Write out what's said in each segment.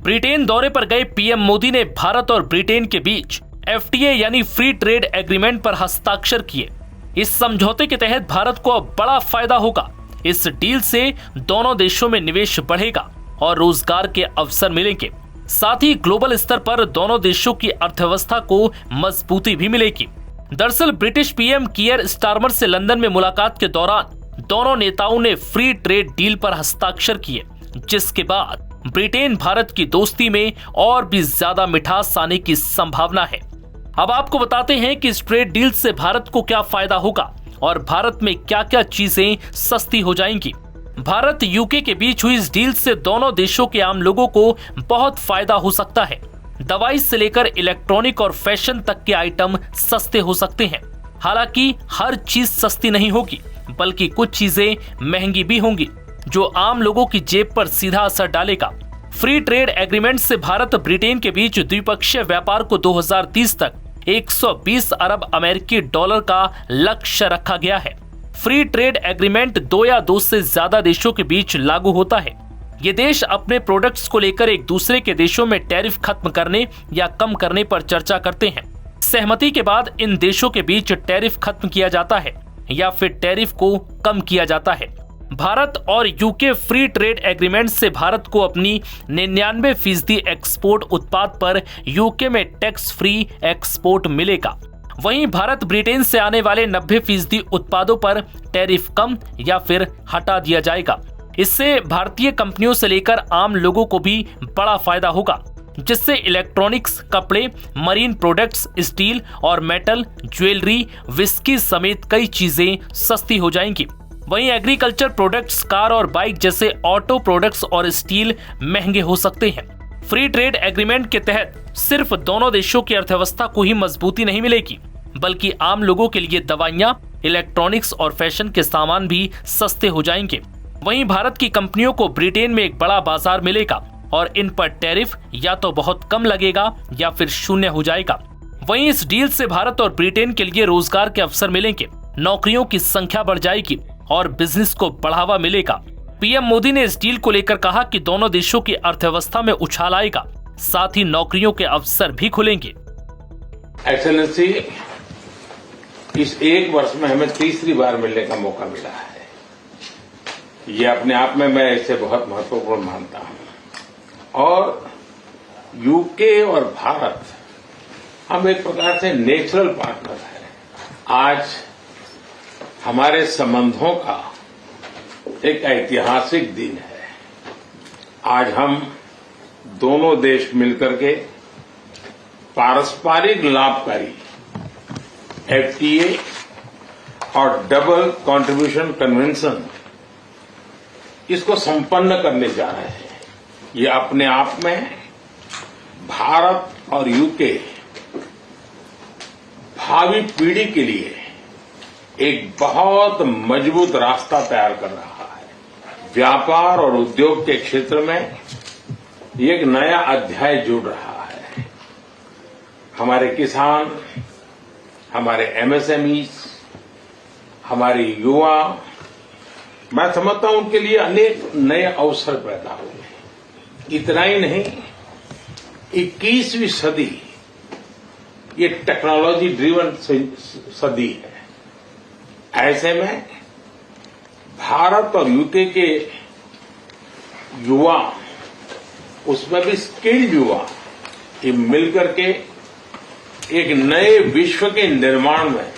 Britain दौरे पर गए पीएम मोदी ने भारत और ब्रिटेन के बीच FTA यानी फ्री ट्रेड एग्रीमेंट पर हस्ताक्षर किए। इस समझौते के तहत भारत को अब बड़ा फायदा होगा। इस डील से दोनों देशों में निवेश बढ़ेगा और रोजगार के अवसर मिलेंगे। साथ ही ग्लोबल स्तर पर दोनों देशों की अर्थव्यवस्था को मजबूती भी मिलेगी। दरअसल ब्रिटिश पीएम कीयर स्टारमर से लंदन में मुलाकात के दौरान दोनों नेताओं ने फ्री ट्रेड डील पर हस्ताक्षर किए, जिसके बाद ब्रिटेन भारत की दोस्ती में और भी ज्यादा मिठास आने की संभावना है। अब आपको बताते हैं कि इस ट्रेड डील से भारत को क्या फायदा होगा और भारत में क्या क्या चीजें सस्ती हो जाएंगी। भारत यूके के बीच हुई इस डील से दोनों देशों के आम लोगों को बहुत फायदा हो सकता है। दवाई से लेकर इलेक्ट्रॉनिक और फैशन तक के आइटम सस्ते हो सकते हैं। हालांकि हर चीज सस्ती नहीं होगी, बल्कि कुछ चीजें महंगी भी होंगी, जो आम लोगों की जेब पर सीधा असर डालेगा। फ्री ट्रेड एग्रीमेंट से भारत ब्रिटेन के बीच द्विपक्षीय व्यापार को 2030 तक 120 अरब अमेरिकी डॉलर का लक्ष्य रखा गया है। फ्री ट्रेड एग्रीमेंट 2 या 2 से ज्यादा देशों के बीच लागू होता है। ये देश अपने प्रोडक्ट्स को लेकर एक दूसरे के देशों में टैरिफ खत्म करने या कम करने पर चर्चा करते हैं। सहमति के बाद इन देशों के बीच टैरिफ खत्म किया जाता है या फिर टैरिफ को कम किया जाता है। भारत और यूके फ्री ट्रेड एग्रीमेंट से भारत को अपनी 99% एक्सपोर्ट उत्पाद पर यूके में टैक्स फ्री एक्सपोर्ट मिलेगा। वहीं भारत ब्रिटेन से आने वाले 90% उत्पादों पर टैरिफ कम या फिर हटा दिया जाएगा। इससे भारतीय कंपनियों से लेकर आम लोगों को भी बड़ा फायदा होगा, जिससे इलेक्ट्रॉनिक्स, कपड़े, मरीन प्रोडक्ट्स, स्टील और मेटल, ज्वेलरी, विस्की समेत कई चीजें सस्ती हो जाएंगी। वहीं एग्रीकल्चर प्रोडक्ट्स, कार और बाइक जैसे ऑटो प्रोडक्ट्स और स्टील महंगे हो सकते हैं। फ्री ट्रेड एग्रीमेंट के तहत सिर्फ दोनों देशों की अर्थव्यवस्था को ही मजबूती नहीं मिलेगी, बल्कि आम लोगों के लिए दवाइयां, इलेक्ट्रॉनिक्स और फैशन के सामान भी सस्ते हो जाएंगे। वहीं भारत की कंपनियों को ब्रिटेन में एक बड़ा बाजार मिलेगा और इन पर टैरिफ या तो बहुत कम लगेगा या फिर शून्य हो जाएगा। वहीं इस डील से भारत और ब्रिटेन के लिए रोजगार के अवसर मिलेंगे, नौकरियों की संख्या बढ़ जाएगी और बिजनेस को बढ़ावा मिलेगा। पीएम मोदी ने इस डील को लेकर कहा कि दोनों देशों की अर्थव्यवस्था में उछाल आएगा, साथ ही नौकरियों के अवसर भी खुलेंगे। एक्सेलेंसी, इस एक वर्ष में हमें तीसरी बार मिलने का मौका मिला है। ये अपने आप में मैं इसे बहुत महत्वपूर्ण मानता हूं। और यूके और भारत, हम एक प्रकार से नेचुरल पार्टनर हैं। आज हमारे संबंधों का एक ऐतिहासिक दिन है। आज हम दोनों देश मिलकर के पारस्परिक लाभकारी FTA और डबल कंट्रीब्यूशन कन्वेंशन इसको संपन्न करने जा रहे हैं। ये अपने आप में भारत और यूके भावी पीढ़ी के लिए एक बहुत मजबूत रास्ता तैयार कर रहा है। व्यापार और उद्योग के क्षेत्र में एक नया अध्याय जुड़ रहा है। हमारे किसान, हमारे MSMEs, हमारे युवा, मैं समझता हूं उनके लिए अनेक नए अवसर पैदा हुए। इतना ही नहीं, 21वीं सदी ये टेक्नोलॉजी ड्रिवन सदी है। ऐसे में भारत और यूके के युवा, उसमें भी स्किल्ड युवा, ये मिलकर के एक नए विश्व के निर्माण में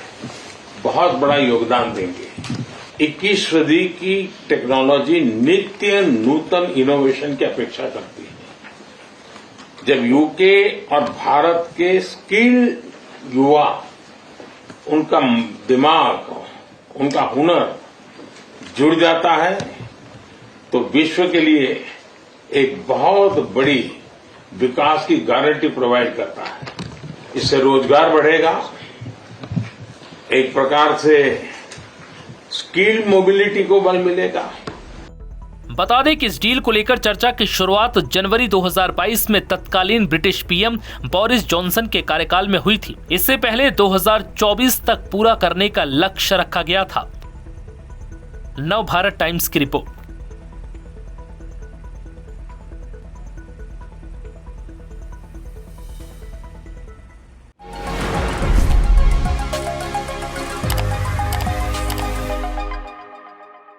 बहुत बड़ा योगदान देंगे। 21वीं सदी की टेक्नोलॉजी नित्य नूतन इनोवेशन की अपेक्षा करती है। जब यूके और भारत के स्किल्ड युवा, उनका दिमाग, उनका हुनर जुड़ जाता है, तो विश्व के लिए एक बहुत बड़ी विकास की गारंटी प्रोवाइड करता है। इससे रोजगार बढ़ेगा, एक प्रकार से स्किल मोबिलिटी को बल मिलेगा। बता दें कि इस डील को लेकर चर्चा की शुरुआत जनवरी 2022 में तत्कालीन ब्रिटिश पीएम बोरिस जॉनसन के कार्यकाल में हुई थी। इससे पहले 2024 तक पूरा करने का लक्ष्य रखा गया था। नव भारत टाइम्स की रिपोर्ट।